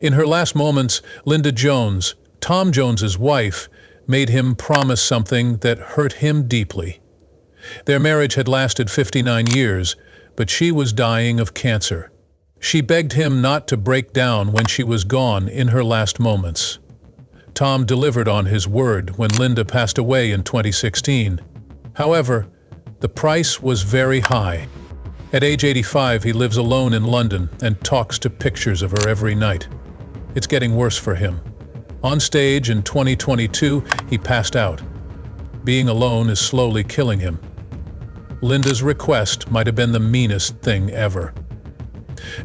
In her last moments, Linda Jones, Tom Jones's wife, made him promise something that hurt him deeply. Their marriage had lasted 59 years, but she was dying of cancer. She begged him not to break down when she was gone in her last moments. Tom delivered on his word when Linda passed away in 2016. However, the price was very high. At age 85, he lives alone in London and talks to pictures of her every night. It's getting worse for him. On stage in 2022, he passed out. Being alone is slowly killing him. Linda's request might have been the meanest thing ever.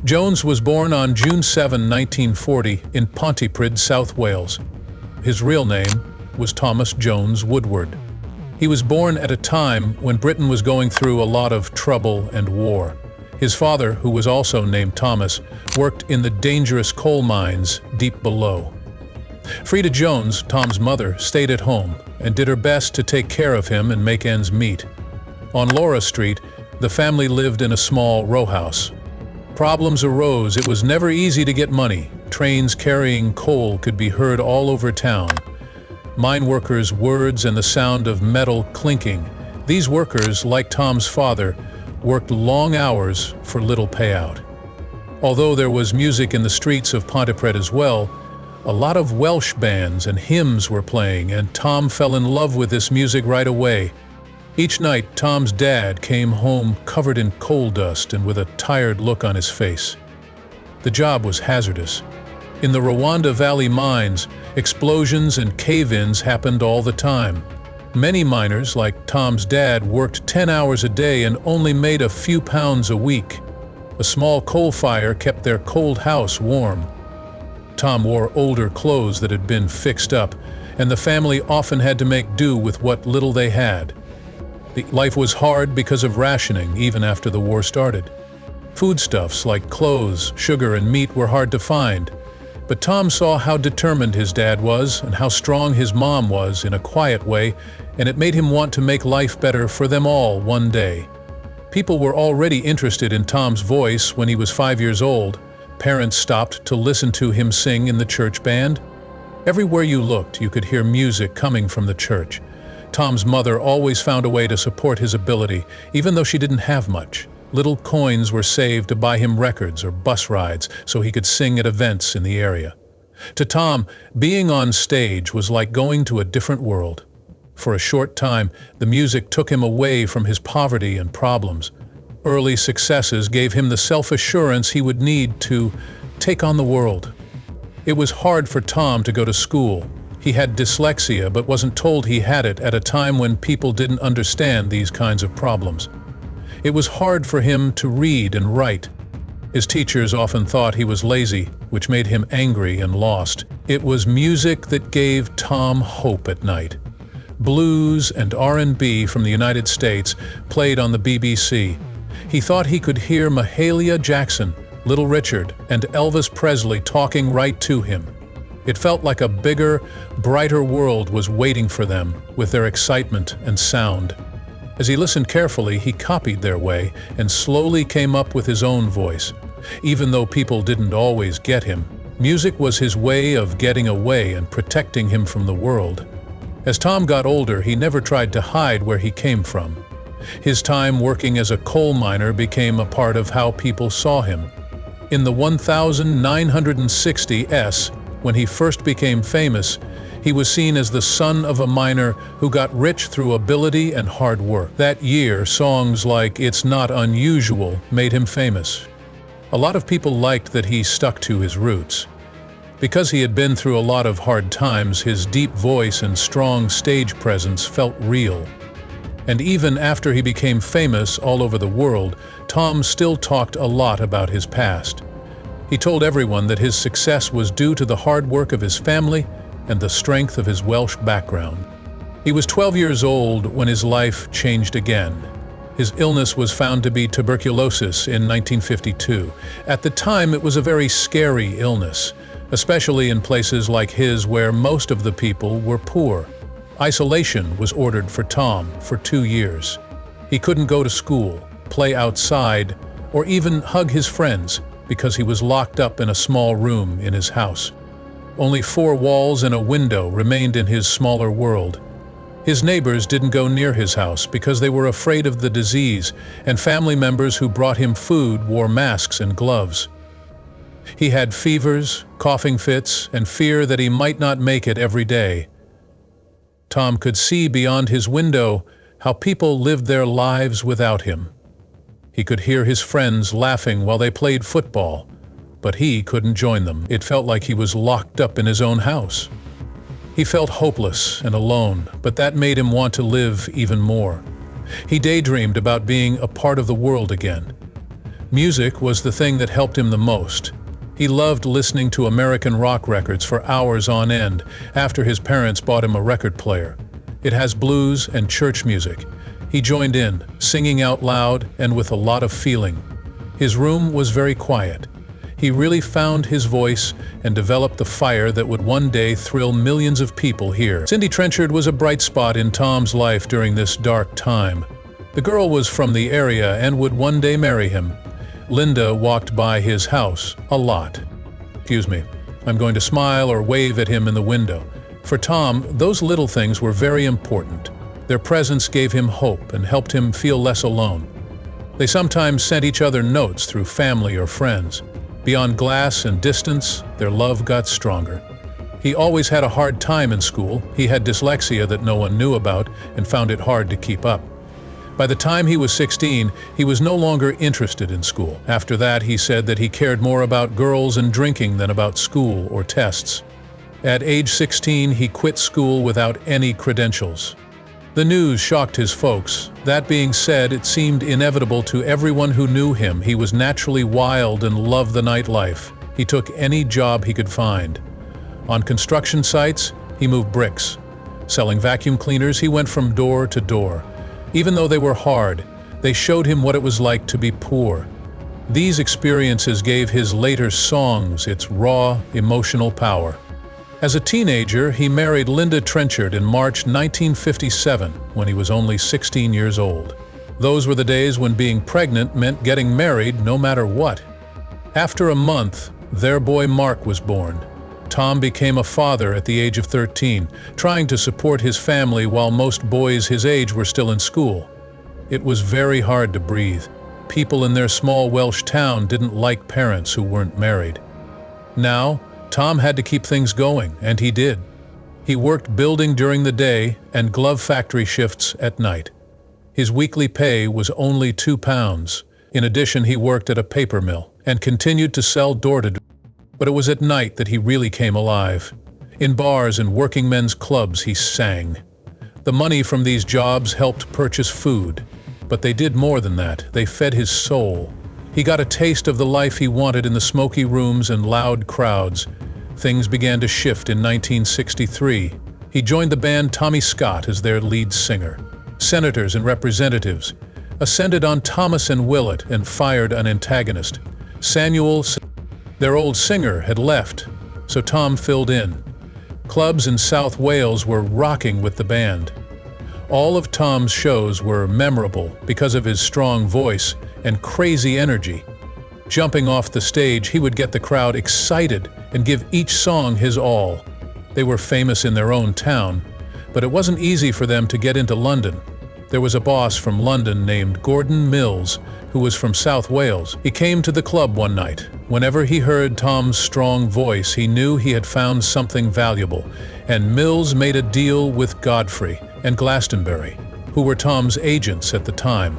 Jones was born on June 7, 1940, in Pontypridd, South Wales. His real name was Thomas Jones Woodward. He was born at a time when Britain was going through a lot of trouble and war. His father, who was also named Thomas, worked in the dangerous coal mines deep below. Frida Jones, Tom's mother, stayed at home and did her best to take care of him and make ends meet. On Laura Street, the family lived in a small row house. Problems arose. It was never easy to get money. Trains carrying coal could be heard all over town. Mine workers' words and the sound of metal clinking. These workers, like Tom's father, worked long hours for little payout. Although there was music in the streets of Pontypridd as well, a lot of Welsh bands and hymns were playing, and Tom fell in love with this music right away. Each night, Tom's dad came home covered in coal dust and with a tired look on his face. The job was hazardous. In the Rwanda Valley mines, explosions and cave-ins happened all the time. Many miners, like Tom's dad, worked 10 hours a day and only made a few pounds a week. A small coal fire kept their cold house warm. Tom wore older clothes that had been fixed up, and the family often had to make do with what little they had. Life was hard because of rationing, even after the war started. Foodstuffs like clothes, sugar, and meat were hard to find. But Tom saw how determined his dad was and how strong his mom was in a quiet way, and it made him want to make life better for them all one day. People were already interested in Tom's voice when he was 5 years old. Parents stopped to listen to him sing in the church band. Everywhere you looked, you could hear music coming from the church. Tom's mother always found a way to support his ability, even though she didn't have much. Little coins were saved to buy him records or bus rides so he could sing at events in the area. To Tom, being on stage was like going to a different world. For a short time, the music took him away from his poverty and problems. Early successes gave him the self-assurance he would need to take on the world. It was hard for Tom to go to school. He had dyslexia but wasn't told he had it at a time when people didn't understand these kinds of problems. It was hard for him to read and write. His teachers often thought he was lazy, which made him angry and lost. It was music that gave Tom hope at night. Blues and R&B from the United States played on the BBC. He thought he could hear Mahalia Jackson, Little Richard, and Elvis Presley talking right to him. It felt like a bigger, brighter world was waiting for them with their excitement and sound. As he listened carefully, he copied their way and slowly came up with his own voice. Even though people didn't always get him, music was his way of getting away and protecting him from the world. As Tom got older, he never tried to hide where he came from. His time working as a coal miner became a part of how people saw him. In the 1960s, when he first became famous, he was seen as the son of a miner who got rich through ability and hard work. That year, songs like "It's Not Unusual" made him famous. A lot of people liked that he stuck to his roots. Because he had been through a lot of hard times, his deep voice and strong stage presence felt real. And even after he became famous all over the world, Tom still talked a lot about his past. He told everyone that his success was due to the hard work of his family and the strength of his Welsh background. He was 12 years old when his life changed again. His illness was found to be tuberculosis in 1952. At the time, it was a very scary illness, especially in places like his where most of the people were poor. Isolation was ordered for Tom for 2 years. He couldn't go to school, play outside, or even hug his friends. because he was locked up in a small room in his house. Only 4 walls and a window remained in his smaller world. His neighbors didn't go near his house because they were afraid of the disease, and family members who brought him food wore masks and gloves. He had fevers, coughing fits, and fear that he might not make it every day. Tom could see beyond his window how people lived their lives without him. He could hear his friends laughing while they played football, but he couldn't join them. It felt like he was locked up in his own house. He felt hopeless and alone, but that made him want to live even more. He daydreamed about being a part of the world again. Music was the thing that helped him the most. He loved listening to American rock records for hours on end after his parents bought him a record player. It has blues and church music. He joined in, singing out loud and with a lot of feeling. His room was very quiet. He really found his voice and developed the fire that would one day thrill millions of people here. Cindy Trenchard was a bright spot in Tom's life during this dark time. The girl was from the area and would one day marry him. Linda walked by his house a lot. Excuse me, I'm going to smile or wave at him in the window. For Tom, those little things were very important. Their presence gave him hope and helped him feel less alone. They sometimes sent each other notes through family or friends. Beyond glass and distance, their love got stronger. He always had a hard time in school. He had dyslexia that no one knew about and found it hard to keep up. By the time he was 16, he was no longer interested in school. After that, he said that he cared more about girls and drinking than about school or tests. At age 16, he quit school without any credentials. The news shocked his folks. That being said, it seemed inevitable to everyone who knew him. He was naturally wild and loved the nightlife. He took any job he could find. On construction sites, he moved bricks. Selling vacuum cleaners, he went from door to door. Even though they were hard, they showed him what it was like to be poor. These experiences gave his later songs its raw, emotional power. As a teenager, he married Linda Trenchard in March 1957, when he was only 16 years old. Those were the days when being pregnant meant getting married no matter what. After a month, their boy Mark was born. Tom became a father at the age of 13, trying to support his family while most boys his age were still in school. It was very hard to breathe. People in their small Welsh town didn't like parents who weren't married. Now, Tom had to keep things going, and he did. He worked building during the day and glove factory shifts at night. His weekly pay was only £2. In addition, he worked at a paper mill and continued to sell door-to-door. But it was at night that he really came alive. In bars and working men's clubs, he sang. The money from these jobs helped purchase food, but they did more than that. They fed his soul. He got a taste of the life he wanted in the smoky rooms and loud crowds. Things began to shift in 1963. He joined the band Tommy Scott as their lead singer. Senators and representatives ascended on Thomas and Willett and fired an antagonist. Their old singer had left, so Tom filled in. Clubs in South Wales were rocking with the band. All of Tom's shows were memorable because of his strong voice and crazy energy. Jumping off the stage, he would get the crowd excited and give each song his all. They were famous in their own town, but it wasn't easy for them to get into London. There was a boss from London named Gordon Mills, who was from South Wales. He came to the club one night. Whenever he heard Tom's strong voice, he knew he had found something valuable, and Mills made a deal with Godfrey and Glastonbury, who were Tom's agents at the time.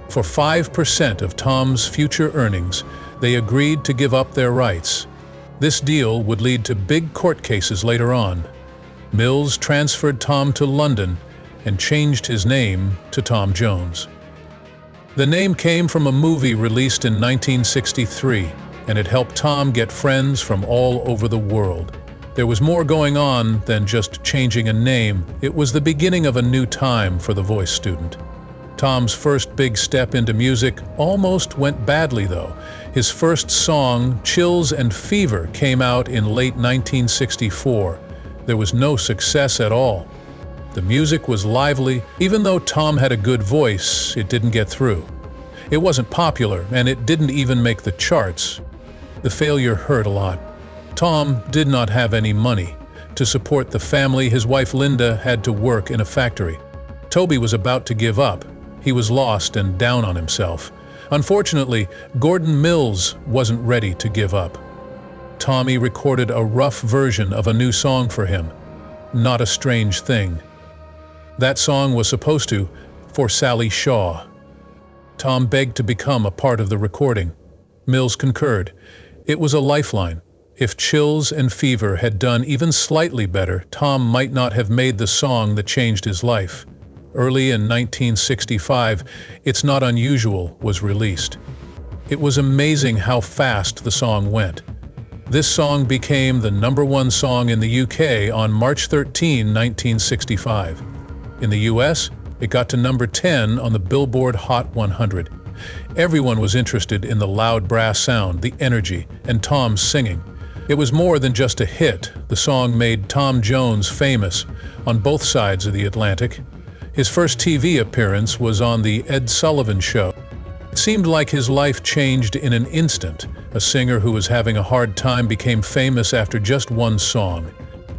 For 5% of Tom's future earnings, they agreed to give up their rights. This deal would lead to big court cases later on. Mills transferred Tom to London and changed his name to Tom Jones. The name came from a movie released in 1963, and it helped Tom get friends from all over the world. There was more going on than just changing a name. It was the beginning of a new time for the voice student. Tom's first big step into music almost went badly, though. His first song, Chills and Fever, came out in late 1964. There was no success at all. The music was lively. Even though Tom had a good voice, it didn't get through. It wasn't popular, and it didn't even make the charts. The failure hurt a lot. Tom did not have any money. To support the family, his wife Linda had to work in a factory. Toby was about to give up. He was lost and down on himself. Unfortunately, Gordon Mills wasn't ready to give up. Tommy recorded a rough version of a new song for him, "Not a Strange Thing." That song was supposed to for Sally Shaw. Tom begged to become a part of the recording. Mills concurred. It was a lifeline. If Chills and Fever had done even slightly better, Tom might not have made the song that changed his life. Early in 1965, It's Not Unusual was released. It was amazing how fast the song went. This song became the #1 song in the UK on March 13, 1965. In the US, it got to number 10 on the Billboard Hot 100. Everyone was interested in the loud brass sound, the energy, and Tom's singing. It was more than just a hit. The song made Tom Jones famous on both sides of the Atlantic. His first TV appearance was on The Ed Sullivan Show. It seemed like his life changed in an instant. A singer who was having a hard time became famous after just one song.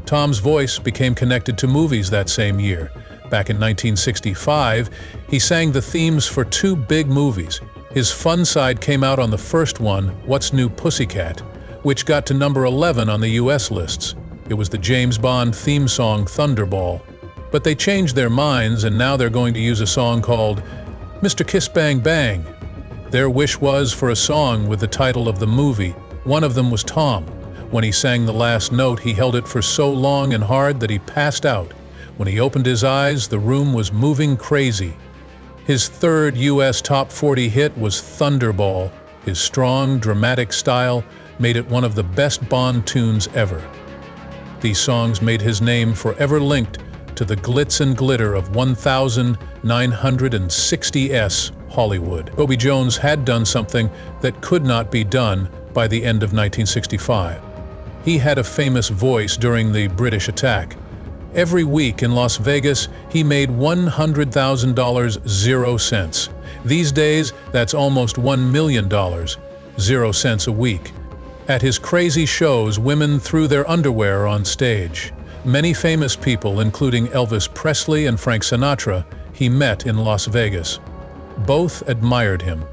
Tom's voice became connected to movies that same year. Back in 1965, he sang the themes for 2 big movies. His fun side came out on the first one, What's New Pussycat, which got to number 11 on the US lists. It was the James Bond theme song Thunderball. But they changed their minds, and now they're going to use a song called Mr. Kiss Bang Bang. Their wish was for a song with the title of the movie. One of them was Tom. When he sang the last note, he held it for so long and hard that he passed out. When he opened his eyes, the room was moving crazy. His third US Top 40 hit was Thunderball. His strong, dramatic style made it one of the best Bond tunes ever. These songs made his name forever linked to the glitz and glitter of 1960s Hollywood. Toby Jones had done something that could not be done by the end of 1965. He had a famous voice during the British attack. Every week in Las Vegas, he made $100,000, 0 cents. These days, that's almost $1 million, 0 cents a week. At his crazy shows, women threw their underwear on stage. Many famous people, including Elvis Presley and Frank Sinatra, he met in Las Vegas. Both admired him.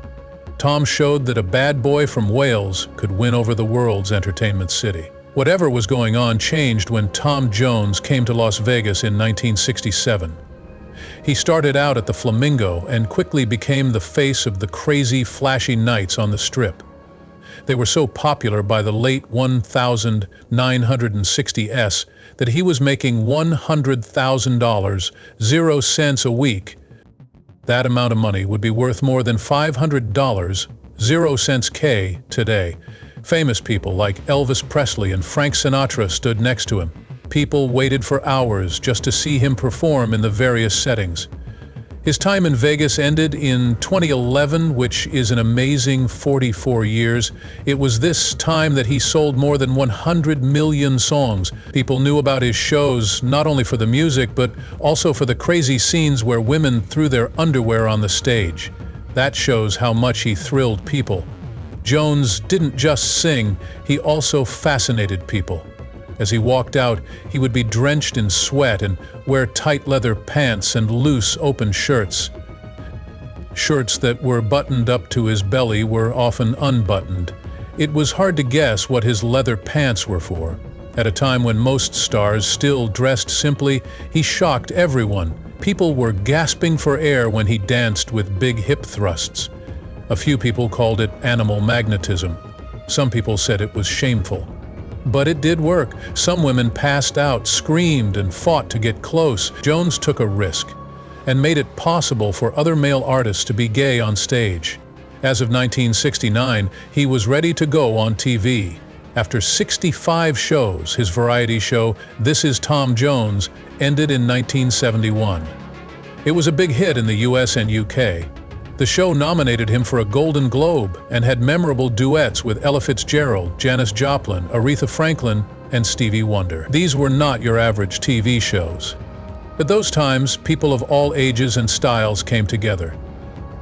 Tom showed that a bad boy from Wales could win over the world's entertainment city. Whatever was going on changed when Tom Jones came to Las Vegas in 1967. He started out at the Flamingo and quickly became the face of the crazy, flashy nights on the Strip. They were so popular by the late 1960s that he was making $100,000, 0 cents a week. That amount of money would be worth more than $500, 0 cents K today. Famous people like Elvis Presley and Frank Sinatra stood next to him. People waited for hours just to see him perform in the various settings. His time in Vegas ended in 2011, which is an amazing 44 years. It was this time that he sold more than 100 million songs. People knew about his shows not only for the music, but also for the crazy scenes where women threw their underwear on the stage. That shows how much he thrilled people. Jones didn't just sing, he also fascinated people. As he walked out, he would be drenched in sweat and wear tight leather pants and loose, open shirts. Shirts that were buttoned up to his belly were often unbuttoned. It was hard to guess what his leather pants were for. At a time when most stars still dressed simply, he shocked everyone. People were gasping for air when he danced with big hip thrusts. A few people called it animal magnetism. Some people said it was shameful. But it did work. Some women passed out, screamed, and fought to get close. Jones took a risk and made it possible for other male artists to be gay on stage. As of 1969, he was ready to go on TV. After 65 shows, his variety show, This Is Tom Jones, ended in 1971. It was a big hit in the US and UK. The show nominated him for a Golden Globe and had memorable duets with Ella Fitzgerald, Janis Joplin, Aretha Franklin, and Stevie Wonder. These were not your average TV shows. At those times, people of all ages and styles came together.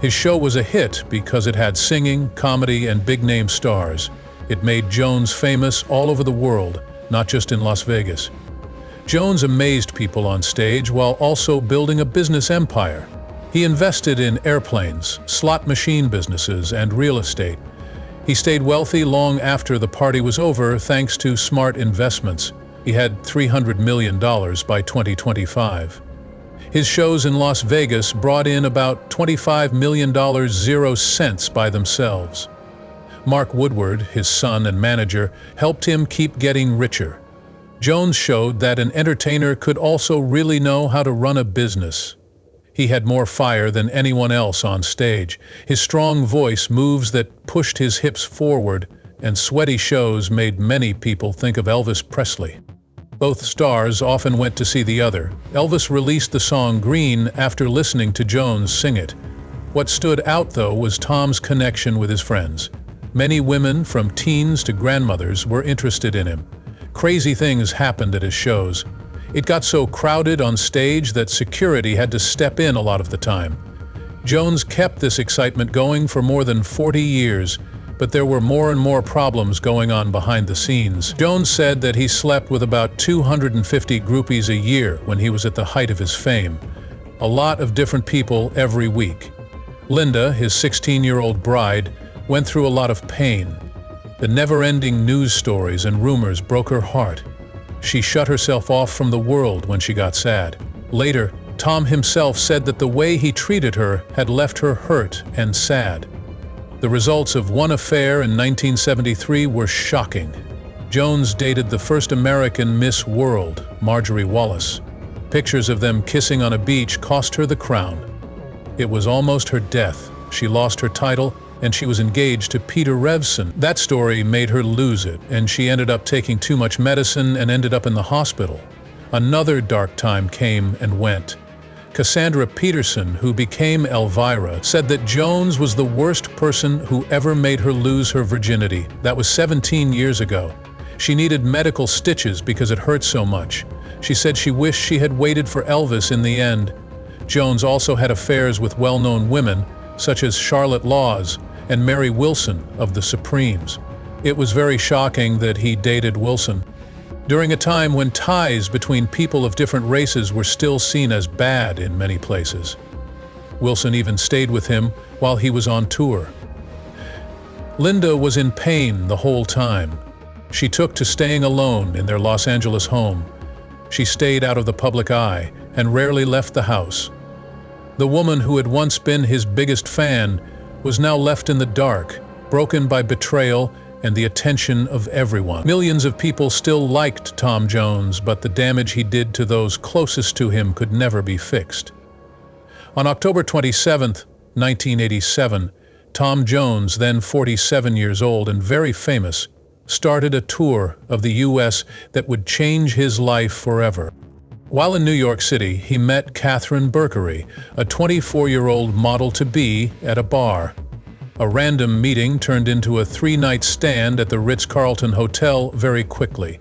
His show was a hit because it had singing, comedy, and big-name stars. It made Jones famous all over the world, not just in Las Vegas. Jones amazed people on stage while also building a business empire. He invested in airplanes, slot machine businesses, and real estate. He stayed wealthy long after the party was over thanks to smart investments. He had $300 million by 2025. His shows in Las Vegas brought in about $25 million 0 cents by themselves. Mark Woodward, his son and manager, helped him keep getting richer. Jones showed that an entertainer could also really know how to run a business. He had more fire than anyone else on stage. His strong voice, moves that pushed his hips forward, and sweaty shows made many people think of Elvis Presley. Both stars often went to see the other. Elvis released the song Green after listening to Jones sing it. What stood out, though, was Tom's connection with his friends. Many women, from teens to grandmothers, were interested in him. Crazy things happened at his shows. It got so crowded on stage that security had to step in a lot of the time. Jones kept this excitement going for more than 40 years, but there were more and more problems going on behind the scenes. Jones said that he slept with about 250 groupies a year when he was at the height of his fame. A lot of different people every week. Linda, his 16-year-old bride, went through a lot of pain. The never-ending news stories and rumors broke her heart. She shut herself off from the world when she got sad. Later, Tom himself said that the way he treated her had left her hurt and sad. The results of one affair in 1973 were shocking. Jones dated the first American Miss World, Marjorie Wallace. Pictures of them kissing on a beach cost her the crown. It was almost her death. She lost her title, and she was engaged to Peter Revson. That story made her lose it, and she ended up taking too much medicine and ended up in the hospital. Another dark time came and went. Cassandra Peterson, who became Elvira, said that Jones was the worst person who ever made her lose her virginity. That was 17 years ago. She needed medical stitches because it hurt so much. She said she wished she had waited for Elvis in the end. Jones also had affairs with well-known women, such as Charlotte Laws and Mary Wilson of the Supremes. It was very shocking that he dated Wilson during a time when ties between people of different races were still seen as bad in many places. Wilson even stayed with him while he was on tour. Linda was in pain the whole time. She took to staying alone in their Los Angeles home. She stayed out of the public eye and rarely left the house. The woman who had once been his biggest fan was now left in the dark, broken by betrayal and the attention of everyone. Millions of people still liked Tom Jones, but the damage he did to those closest to him could never be fixed. On October 27, 1987, Tom Jones, then 47 years old and very famous, started a tour of the U.S. that would change his life forever. While in New York City, he met Catherine Berkery, a 24-year-old model-to-be, at a bar. A random meeting turned into a 3-night stand at the Ritz-Carlton Hotel very quickly.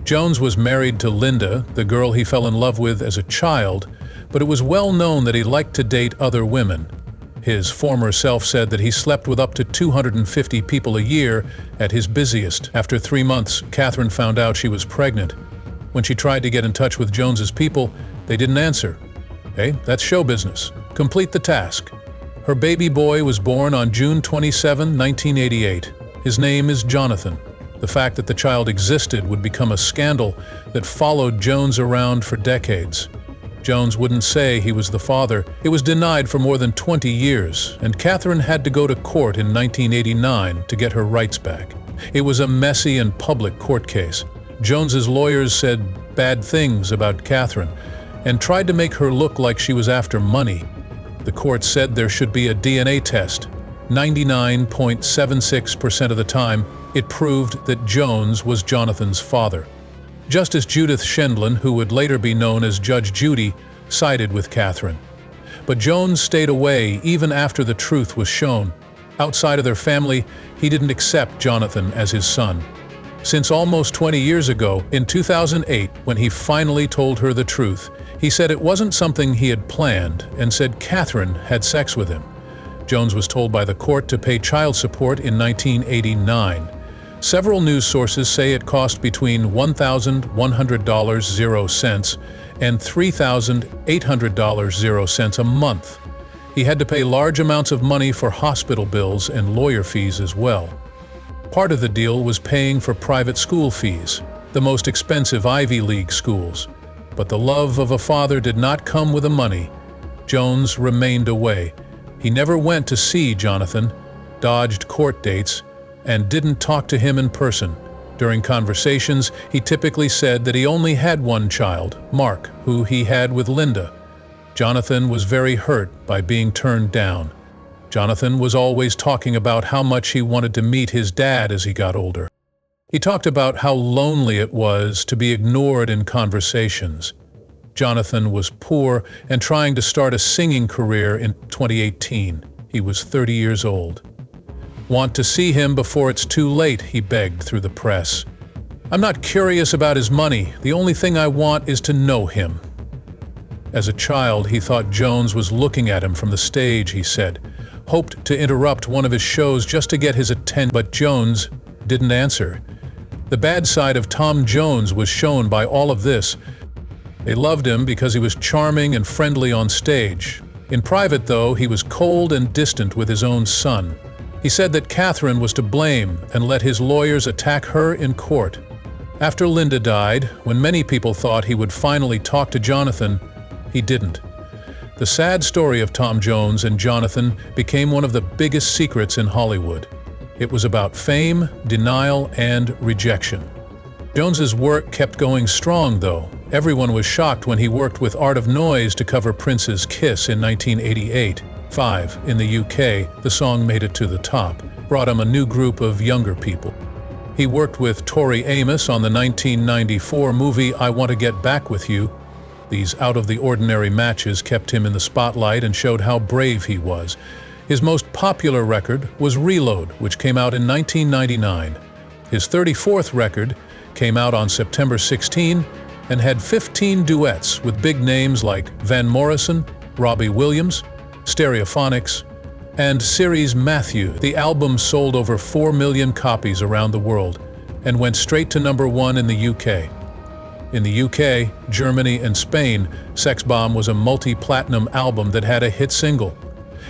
Jones was married to Linda, the girl he fell in love with as a child, but it was well known that he liked to date other women. His former self said that he slept with up to 250 people a year at his busiest. After 3 months, Catherine found out she was pregnant. When she tried to get in touch with Jones's people, they didn't answer. Hey, that's show business. Complete the task. Her baby boy was born on June 27, 1988. His name is Jonathan. The fact that the child existed would become a scandal that followed Jones around for decades. Jones wouldn't say he was the father. It was denied for more than 20 years, and Catherine had to go to court in 1989 to get her rights back. It was a messy and public court case. Jones's lawyers said bad things about Catherine and tried to make her look like she was after money. The court said there should be a DNA test. 99.76% of the time, it proved that Jones was Jonathan's father. Justice Judith Sheindlin, who would later be known as Judge Judy, sided with Catherine. But Jones stayed away even after the truth was shown. Outside of their family, he didn't accept Jonathan as his son. Since almost 20 years ago, in 2008, when he finally told her the truth, he said it wasn't something he had planned and said Catherine had sex with him. Jones was told by the court to pay child support in 1989. Several news sources say it cost between $1,100.00 and $3,800.00 a month. He had to pay large amounts of money for hospital bills and lawyer fees as well. Part of the deal was paying for private school fees, the most expensive Ivy League schools. But the love of a father did not come with the money. Jones remained away. He never went to see Jonathan, dodged court dates, and didn't talk to him in person. During conversations, he typically said that he only had one child, Mark, who he had with Linda. Jonathan was very hurt by being turned down. Jonathan was always talking about how much he wanted to meet his dad as he got older. He talked about how lonely it was to be ignored in conversations. Jonathan was poor and trying to start a singing career in 2018. He was 30 years old. "Want to see him before it's too late," he begged through the press. "I'm not curious about his money. The only thing I want is to know him." As a child, he thought Jones was looking at him from the stage, he said. Hoped to interrupt one of his shows just to get his attention, but Jones didn't answer. The bad side of Tom Jones was shown by all of this. They loved him because he was charming and friendly on stage. In private, though, he was cold and distant with his own son. He said that Catherine was to blame and let his lawyers attack her in court. After Linda died, when many people thought he would finally talk to Jonathan, he didn't. The sad story of Tom Jones and Jonathan became one of the biggest secrets in Hollywood. It was about fame, denial, and rejection. Jones's work kept going strong, though. Everyone was shocked when he worked with Art of Noise to cover Prince's Kiss in 1988. In the UK, the song made it to the top, brought him a new group of younger people. He worked with Tori Amos on the 1994 movie I Want to Get Back with You. These out-of-the-ordinary matches kept him in the spotlight and showed how brave he was. His most popular record was Reload, which came out in 1999. His 34th record came out on September 16 and had 15 duets with big names like Van Morrison, Robbie Williams, Stereophonics, and Siri's Matthew. The album sold over 4 million copies around the world and went straight to #1 in the UK. In the UK, Germany, and Spain, Sex Bomb was a multi-platinum album that had a hit single.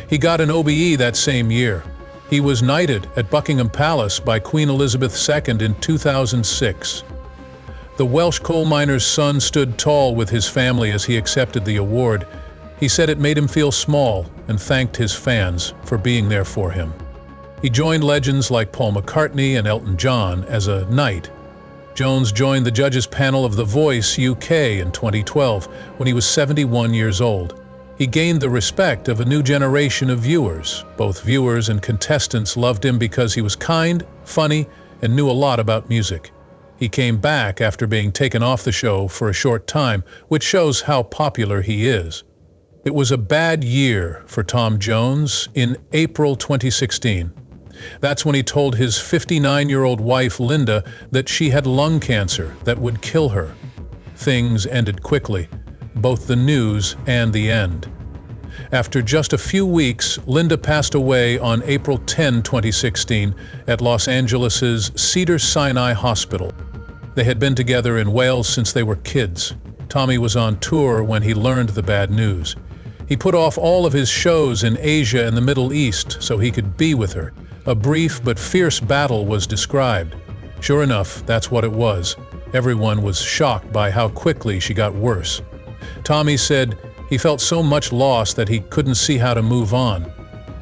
He got an OBE that same year. He was knighted at Buckingham Palace by Queen Elizabeth II in 2006. The Welsh coal miner's son stood tall with his family as he accepted the award. He said it made him feel small and thanked his fans for being there for him. He joined legends like Paul McCartney and Elton John as a knight. Jones joined the judges panel of The Voice UK in 2012 when he was 71 years old. He gained the respect of a new generation of viewers. Both viewers and contestants loved him because he was kind, funny, and knew a lot about music. He came back after being taken off the show for a short time, which shows how popular he is. It was a bad year for Tom Jones in April 2016. That's when he told his 59-year-old wife, Linda, that she had lung cancer that would kill her. Things ended quickly, both the news and the end. After just a few weeks, Linda passed away on April 10, 2016, at Los Angeles' Cedars-Sinai Hospital. They had been together in Wales since they were kids. Tommy was on tour when he learned the bad news. He put off all of his shows in Asia and the Middle East so he could be with her. A brief but fierce battle was described. Sure enough, that's what it was. Everyone was shocked by how quickly she got worse. Tommy said he felt so much loss that he couldn't see how to move on.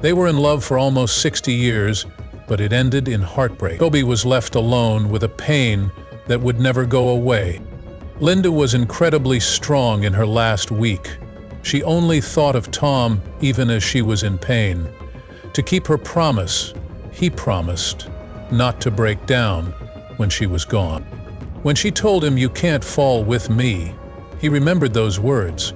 They were in love for almost 60 years, but it ended in heartbreak. Toby was left alone with a pain that would never go away. Linda was incredibly strong in her last week. She only thought of Tom even as she was in pain. To keep her promise, he promised not to break down when she was gone. When she told him, "You can't fall with me," he remembered those words.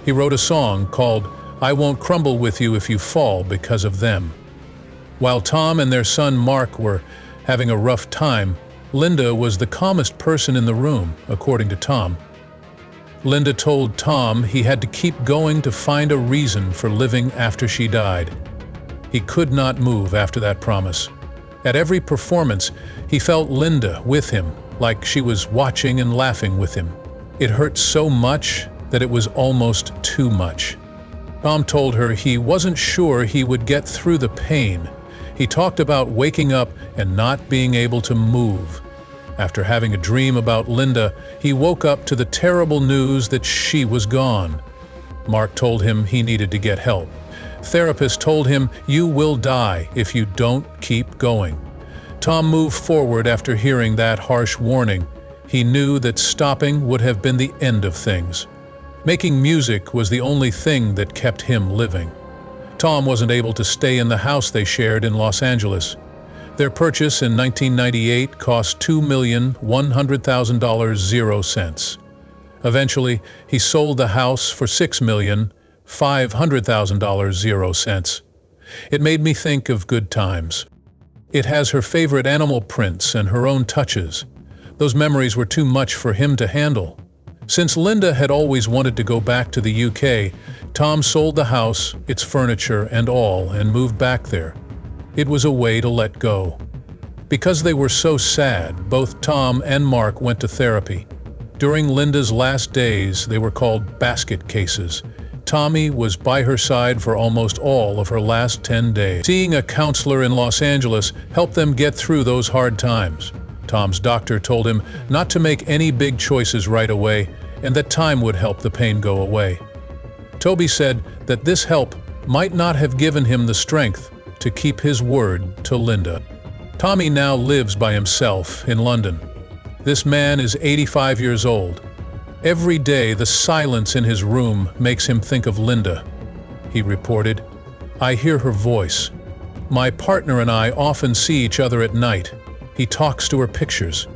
He wrote a song called "I Won't Crumble With You If You Fall Because of Them." While Tom and their son Mark were having a rough time, Linda was the calmest person in the room, according to Tom. Linda told Tom he had to keep going to find a reason for living after she died. He could not move after that promise. At every performance, he felt Linda with him, like she was watching and laughing with him. It hurt so much that it was almost too much. Tom told her he wasn't sure he would get through the pain. He talked about waking up and not being able to move. After having a dream about Linda, he woke up to the terrible news that she was gone. Mark told him he needed to get help. Therapist told him, "You will die if you don't keep going." Tom moved forward after hearing that harsh warning. He knew that stopping would have been the end of things. Making music was the only thing that kept him living. Tom wasn't able to stay in the house they shared in Los Angeles. Their purchase in 1998 cost $2,100,000, 0 cents. Eventually, he sold the house for $6,500,000, 0 cents. It made me think of good times. It has her favorite animal prints and her own touches. Those memories were too much for him to handle. Since Linda had always wanted to go back to the UK, Tom sold the house, its furniture and all, and moved back there. It was a way to let go. Because they were so sad, both Tom and Mark went to therapy. During Linda's last days, they were called basket cases. Tommy was by her side for almost all of her last 10 days. Seeing a counselor in Los Angeles helped them get through those hard times. Tom's doctor told him not to make any big choices right away, and that time would help the pain go away. Toby said that this help might not have given him the strength to keep his word to Linda. Tommy now lives by himself in London. This man is 85 years old. Every day, the silence in his room makes him think of Linda. He reported, "I hear her voice. My partner and I often see each other at night. He talks to her pictures.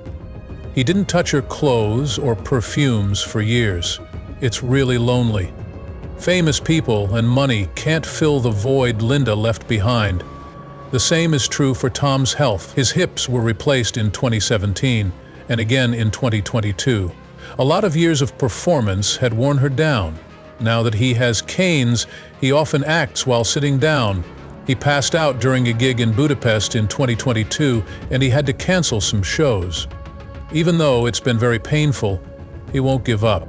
He didn't touch her clothes or perfumes for years. It's really lonely. Famous people and money can't fill the void Linda left behind." The same is true for Tom's health. His hips were replaced in 2017 and again in 2022. A lot of years of performance had worn her down. Now that he has canes, he often acts while sitting down. He passed out during a gig in Budapest in 2022, and he had to cancel some shows. Even though it's been very painful, he won't give up.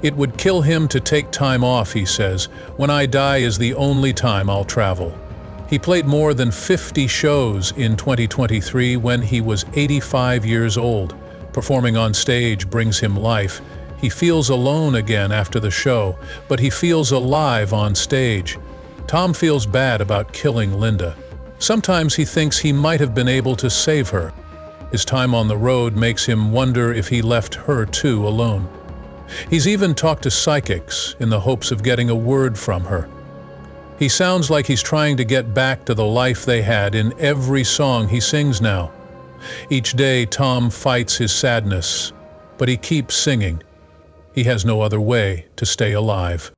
It would kill him to take time off, he says. "When I die is the only time I'll travel." He played more than 50 shows in 2023 when he was 85 years old. Performing on stage brings him life. He feels alone again after the show, but he feels alive on stage. Tom feels bad about killing Linda. Sometimes he thinks he might have been able to save her. His time on the road makes him wonder if he left her too alone. He's even talked to psychics in the hopes of getting a word from her. He sounds like he's trying to get back to the life they had in every song he sings now. Each day, Tom fights his sadness, but he keeps singing. He has no other way to stay alive.